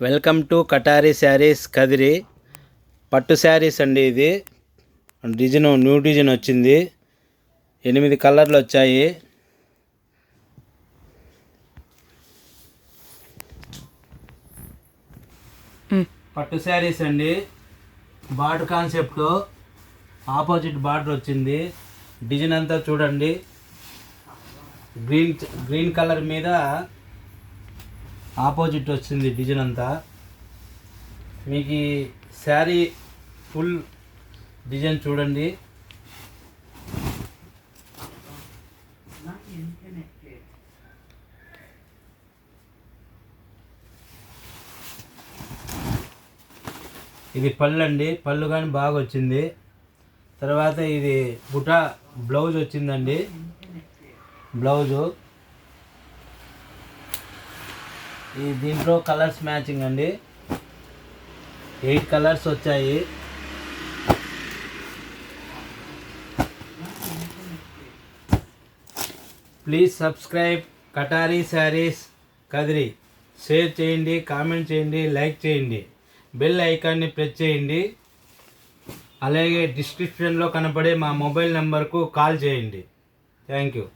Welcome to Katari saris Kadiri. పట్టు శారీస్ అండి. ఇది డిజైన్ న్యూ డిజైన్ వచ్చింది. 8 కలర్లు వచ్చాయి. పట్టు శారీస్ అండి. బార్డర్ కాన్సెప్ట్ ఆపోజిట్ బార్డర్ వచ్చింది. డిజైన్ అంతా చూడండి. గ్రీన్ కలర్ మీద ఆపోజిట్ వచ్చింది డిజైన్ అంతా. మీకు ఈ శారీ ఫుల్ డిజైన్ చూడండి. ఇది పళ్ళు అండి. పళ్ళు కానీ బాగా వచ్చింది. తర్వాత ఇది బుటా బ్లౌజ్ వచ్చిందండి. బ్లౌజు ఈ దీంట్లో కలర్స్ మ్యాచింగ్ అండి. 8 కలర్స్ వచ్చాయి. Please subscribe Katari saris Kadiri. Share చేయండి, కామెంట్ చేయండి, లైక్ చేయండి, బెల్ ఐకాన్ని ప్రెస్ చేయండి. అలాగే డిస్క్రిప్షన్లో కనపడే మా మొబైల్ నెంబర్కు కాల్ చేయండి. Thank you.